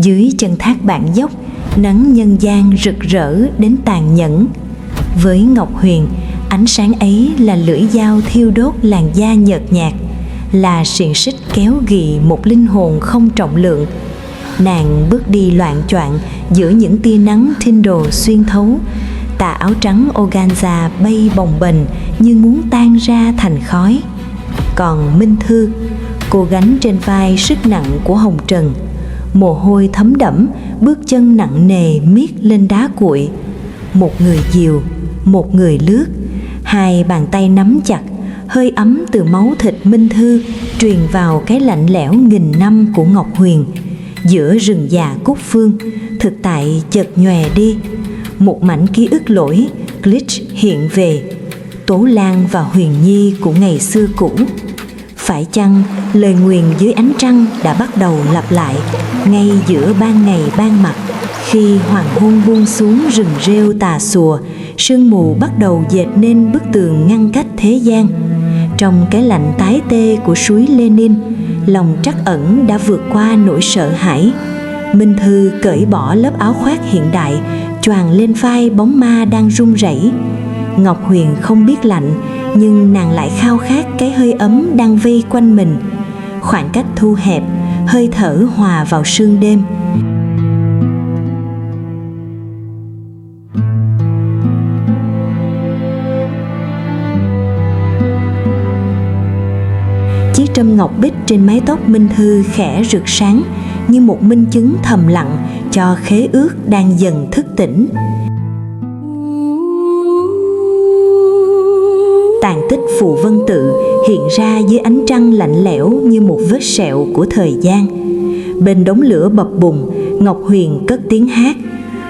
Dưới chân thác Bản Dốc, nắng nhân gian rực rỡ đến tàn nhẫn. Với Ngọc Huyền, ánh sáng ấy là lưỡi dao thiêu đốt làn da nhợt nhạt, là xiềng xích kéo ghì một linh hồn không trọng lượng. Nàng bước đi loạng choạng giữa những tia nắng Tyndall xuyên thấu. Tà áo trắng organza bay bồng bềnh như muốn tan ra thành khói. Còn Minh Thư, cô gánh trên vai sức nặng của hồng trần. Mồ hôi thấm đẫm, bước chân nặng nề miết lên đá cuội. Một người dìu, một người lướt, hai bàn tay nắm chặt. Hơi ấm từ máu thịt Minh Thư truyền vào cái lạnh lẽo nghìn năm của Ngọc Huyền. Giữa rừng già cúc phương, thực tại chợt nhòe đi. Một mảnh ký ức lỗi, glitch hiện về. Tố Lan và Huyền Nhi của ngày xưa cũ. Phải chăng lời nguyền dưới ánh trăng đã bắt đầu lặp lại ngay giữa ban ngày ban mặt, khi hoàng hôn buông xuống rừng rêu tà xùa, sương mù bắt đầu dệt nên bức tường ngăn cách thế gian. Trong cái lạnh tái tê của suối Lenin, lòng trắc ẩn đã vượt qua nỗi sợ hãi. Minh Thư cởi bỏ lớp áo khoác hiện đại, choàng lên vai bóng ma đang run rẩy. Ngọc Huyền không biết lạnh, nhưng nàng lại khao khát cái hơi ấm đang vây quanh mình. Khoảng cách thu hẹp, hơi thở hòa vào sương đêm. Chiếc trâm ngọc bích trên mái tóc Minh Thư khẽ rực sáng, như một minh chứng thầm lặng cho khế ước đang dần thức tỉnh. Tàn tích Phù Vân Tự hiện ra dưới ánh trăng lạnh lẽo như một vết sẹo của thời gian. Bên đống lửa bập bùng, Ngọc Huyền cất tiếng hát,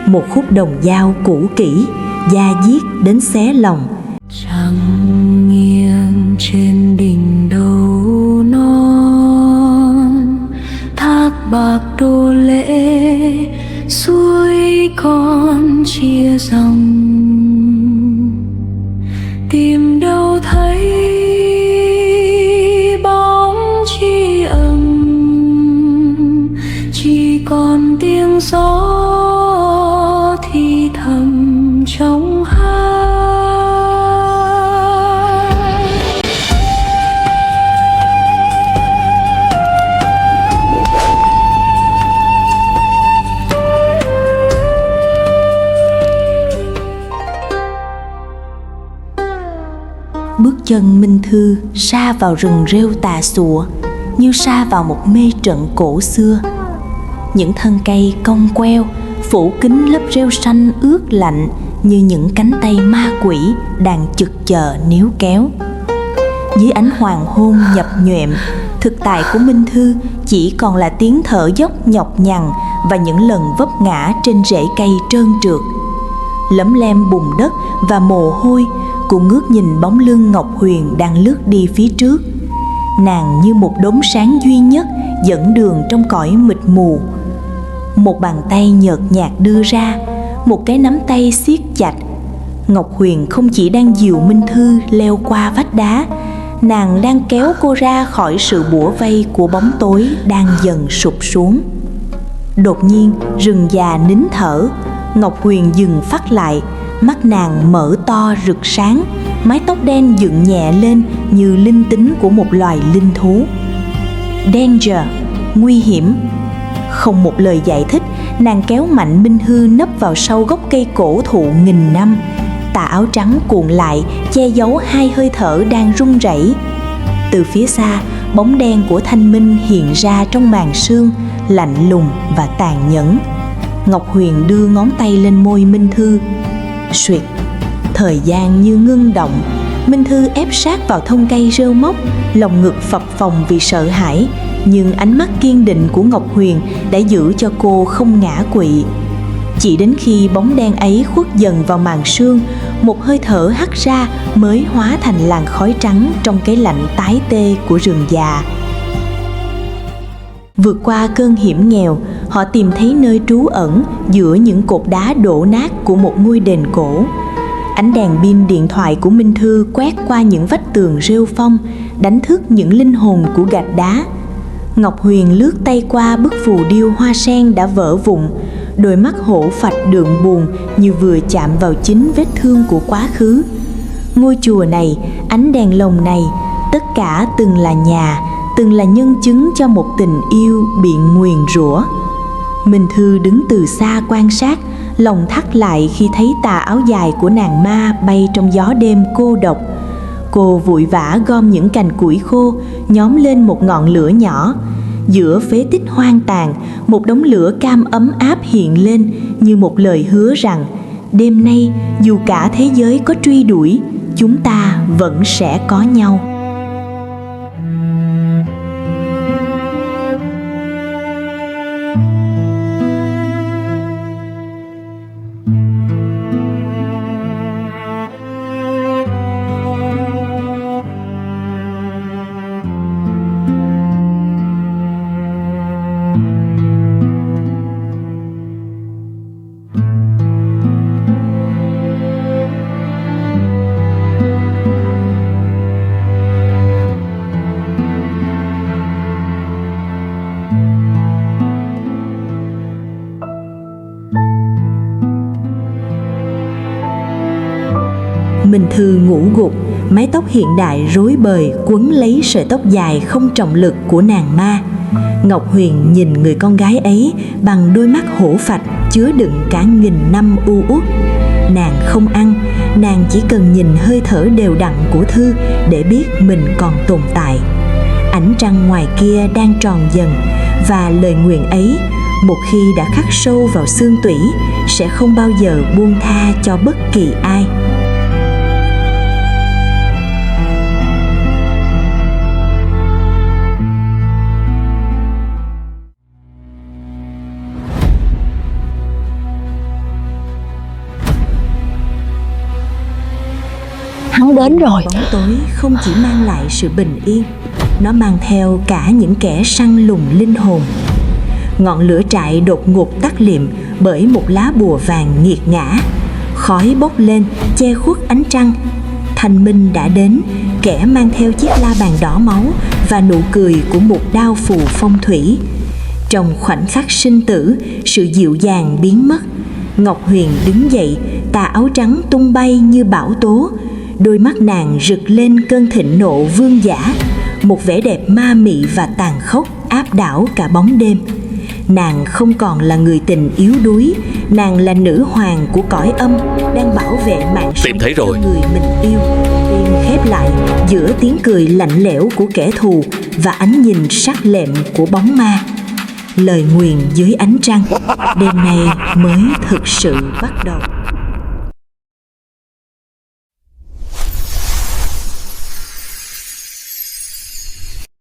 một khúc đồng dao cũ kỹ, da diết đến xé lòng. Trăng nghiêng trên đỉnh đầu non, thác bạc đô lễ, suối con chia dòng. Tìm đâu thấy bóng tri âm, chỉ còn tiếng gió thì thầm trong hát. Bước chân Minh Thư sa vào rừng rêu tà xùa, như sa vào một mê trận cổ xưa. Những thân cây cong queo phủ kín lớp rêu xanh ướt lạnh, như những cánh tay ma quỷ đang chực chờ níu kéo. Dưới ánh hoàng hôn nhập nhoẹm, thực tại của Minh Thư chỉ còn là tiếng thở dốc nhọc nhằn và những lần vấp ngã trên rễ cây trơn trượt. Lấm lem bùn đất và mồ hôi, cô ngước nhìn bóng lưng Ngọc Huyền đang lướt đi phía trước. Nàng như một đốm sáng duy nhất dẫn đường trong cõi mịt mù. Một bàn tay nhợt nhạt đưa ra, một cái nắm tay siết chặt. Ngọc Huyền không chỉ đang dìu Minh Thư leo qua vách đá, nàng đang kéo cô ra khỏi sự bủa vây của bóng tối đang dần sụp xuống. Đột nhiên rừng già nín thở. Ngọc Huyền dừng phát lại, mắt nàng mở to rực sáng, mái tóc đen dựng nhẹ lên như linh tính của một loài linh thú. Danger, nguy hiểm. Không một lời giải thích, nàng kéo mạnh Minh Thư nấp vào sau gốc cây cổ thụ nghìn năm. Tà áo trắng cuộn lại, che giấu hai hơi thở đang run rẩy. Từ phía xa, bóng đen của Thanh Minh hiện ra trong màn sương, lạnh lùng và tàn nhẫn. Ngọc Huyền đưa ngón tay lên môi Minh Thư. Suyệt. Thời gian như ngưng động. Minh Thư ép sát vào thân cây rêu mốc, lòng ngực phập phồng vì sợ hãi. Nhưng ánh mắt kiên định của Ngọc Huyền đã giữ cho cô không ngã quỵ. Chỉ đến khi bóng đen ấy khuất dần vào màn sương, một hơi thở hắt ra mới hóa thành làn khói trắng trong cái lạnh tái tê của rừng già. Vượt qua cơn hiểm nghèo, họ tìm thấy nơi trú ẩn giữa những cột đá đổ nát của một ngôi đền cổ. Ánh đèn pin điện thoại của Minh Thư quét qua những vách tường rêu phong, đánh thức những linh hồn của gạch đá. Ngọc Huyền lướt tay qua bức phù điêu hoa sen đã vỡ vụn, đôi mắt hổ phạch đượm buồn như vừa chạm vào chính vết thương của quá khứ. Ngôi chùa này, ánh đèn lồng này, tất cả từng là nhà, từng là nhân chứng cho một tình yêu bị nguyền rủa. Minh Thư đứng từ xa quan sát, lòng thắt lại khi thấy tà áo dài của nàng ma bay trong gió đêm cô độc. Cô vội vã gom những cành củi khô, nhóm lên một ngọn lửa nhỏ. Giữa phế tích hoang tàn, một đống lửa cam ấm áp hiện lên như một lời hứa rằng đêm nay dù cả thế giới có truy đuổi, chúng ta vẫn sẽ có nhau. Minh Thư ngủ gục, mái tóc hiện đại rối bời quấn lấy sợi tóc dài không trọng lực của nàng ma. Ngọc Huyền nhìn người con gái ấy bằng đôi mắt hổ phạch chứa đựng cả nghìn năm u uất. Nàng không ăn, nàng chỉ cần nhìn hơi thở đều đặn của Thư để biết mình còn tồn tại. Ánh trăng ngoài kia đang tròn dần, và lời nguyền ấy, một khi đã khắc sâu vào xương tủy, sẽ không bao giờ buông tha cho bất kỳ ai. Hắn đến rồi. Bóng tối không chỉ mang lại sự bình yên, nó mang theo cả những kẻ săn lùng linh hồn. Ngọn lửa trại đột ngột tắt liệm bởi một lá bùa vàng nghiệt ngã. Khói bốc lên che khuất ánh trăng. Thanh minh đã đến, kẻ mang theo chiếc la bàn đỏ máu và nụ cười của một đao phù phong thủy. Trong khoảnh khắc sinh tử, sự dịu dàng biến mất. Ngọc Huyền đứng dậy, tà áo trắng tung bay như bão tố. Đôi mắt nàng rực lên cơn thịnh nộ vương giả, một vẻ đẹp ma mị và tàn khốc áp đảo cả bóng đêm. Nàng không còn là người tình yếu đuối, nàng là nữ hoàng của cõi âm, đang bảo vệ mạng sống cho người mình yêu. Tim khép lại giữa tiếng cười lạnh lẽo của kẻ thù và ánh nhìn sắc lẹm của bóng ma. Lời nguyền dưới ánh trăng, đêm nay mới thực sự bắt đầu.